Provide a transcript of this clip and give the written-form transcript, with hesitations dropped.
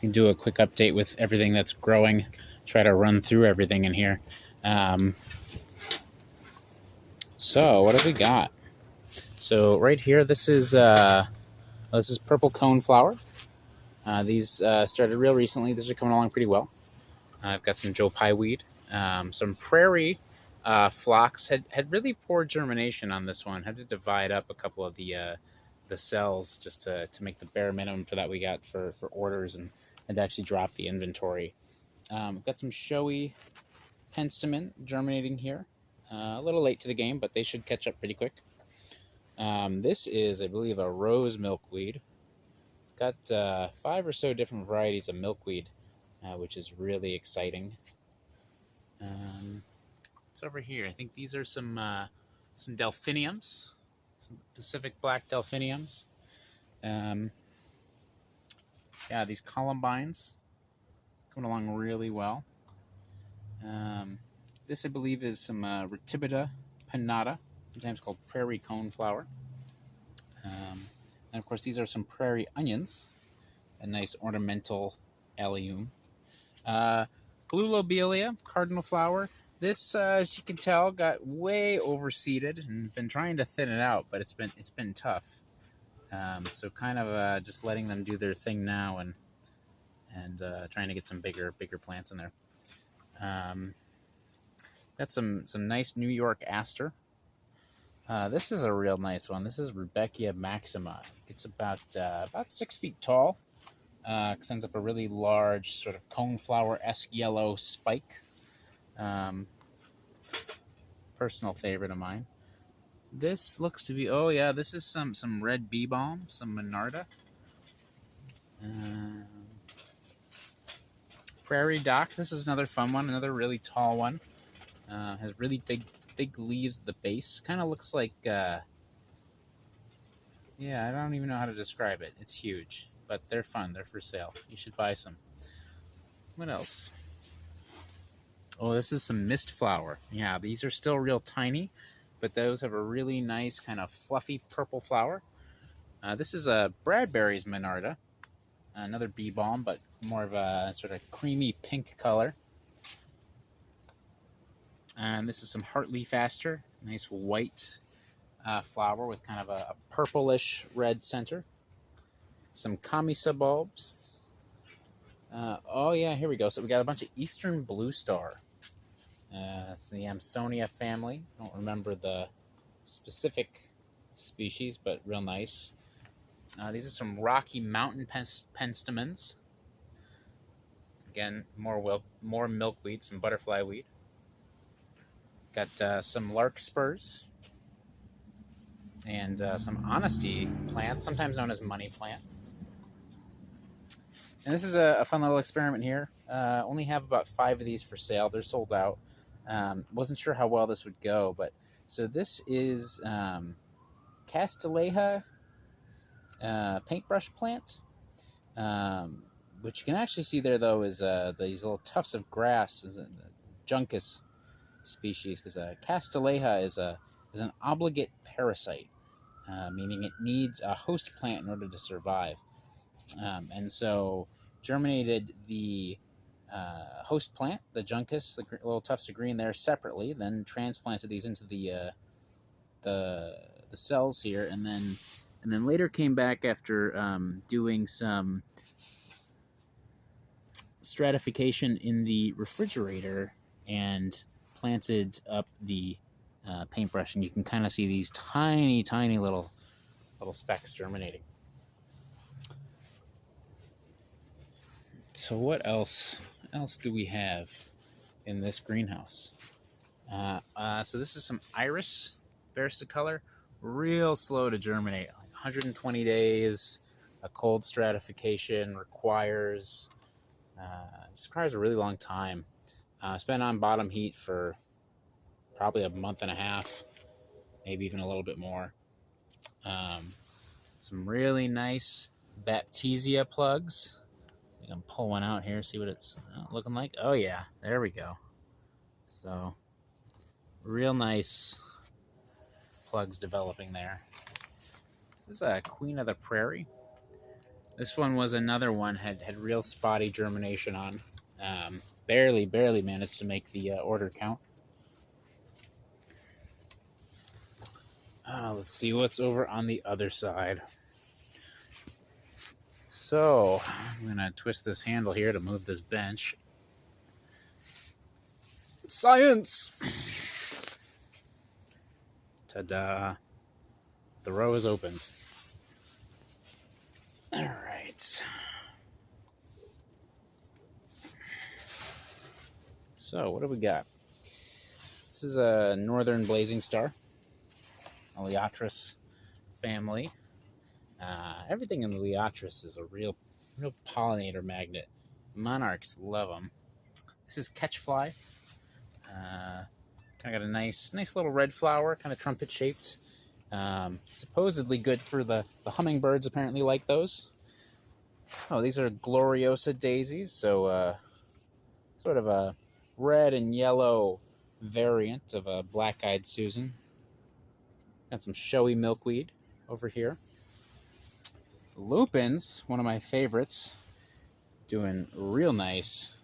can do a quick update with everything that's growing. Try to run through everything in here. Um, so what have we got? So right here, this is purple cone flower. These started real recently. These are coming along pretty well. I've got some Joe Pye weed, some prairie phlox. Had really poor germination on this one. Had to divide up a couple of the cells just to make the bare minimum for that we got for orders and to actually drop the inventory. Got some showy penstemon germinating here. A little late to the game, but they should catch up pretty quick. This is, I believe, a rose milkweed. Got 5 or so different varieties of milkweed, which is really exciting. It's over here. I think these are some delphiniums, some Pacific black delphiniums. Um, yeah, these columbines coming along really well. This, I believe, is some Ratibida pinnata, sometimes called prairie coneflower. And of course, these are some prairie onions, a nice ornamental allium. Blue lobelia, cardinal flower. This, as you can tell, got way overseeded and been trying to thin it out, but it's been tough. So kind of just letting them do their thing now and trying to get some bigger plants in there. Got some nice New York aster. This is a real nice one. This is Rudbeckia maxima. It's about 6 feet tall. Sends up a really large sort of coneflower-esque yellow spike. Personal favorite of mine. This looks to be, oh yeah, this is some red bee balm, some Monarda. Prairie dock. This is another fun one, another really tall one. Has really big leaves at the base. Kind of looks like, yeah, I don't even know how to describe it. It's huge, but they're fun. They're for sale. You should buy some. What else? Oh, this is some mist flower. Yeah, these are still real tiny, but those have a really nice kind of fluffy purple flower. This is a Bradbury's Monarda, another bee balm, but more of a sort of creamy pink color. And this is some heartleaf aster, nice white flower with kind of a purplish red center. Some Kamisa bulbs. Oh yeah, here we go. So we got a bunch of Eastern Blue Star. It's the Amsonia family. I don't remember the specific species, but real nice. These are some Rocky Mountain penstemons. Again, more milkweed, some butterfly weed. Got some larkspurs and some honesty plants, sometimes known as money plant. And this is a fun little experiment here. Only have about 5 of these for sale. They're sold out. Wasn't sure how well this would go, but so this is Castanea paintbrush plant, which you can actually see there though is these little tufts of grass, is the Juncus species, because Castanea is an obligate parasite, meaning it needs a host plant in order to survive, and so germinated the host plant, the Juncus, the little tufts of green there separately, then transplanted these into the cells here, and then later came back after doing some stratification in the refrigerator and planted up the paintbrush, and you can kind of see these tiny little specks germinating. So what else do we have in this greenhouse? So this is some Iris versicolor, real slow to germinate, like 120 days. A cold stratification requires a really long time. It's been on bottom heat for probably a month and a half, maybe even a little bit more. Some really nice Baptisia plugs. I can pull one out here, see what it's looking like. Oh yeah, there we go. So real nice plugs developing there. This is a Queen of the Prairie. This one was another one had real spotty germination on. Barely managed to make the order count. Let's see what's over on the other side. So I'm gonna twist this handle here to move this bench. Science! Ta-da! The row is open. All right. So what do we got? This is a northern blazing star, Elaeotris family. Everything in the Elaeotris is a real pollinator magnet. Monarchs love them. This is Catchfly. Kind of got a nice little red flower, kind of trumpet shaped. Supposedly good for the hummingbirds. Apparently like those. Oh, these are Gloriosa daisies. So sort of a red and yellow variant of a black-eyed Susan. Got some showy milkweed over here. Lupins, one of my favorites, doing real nice.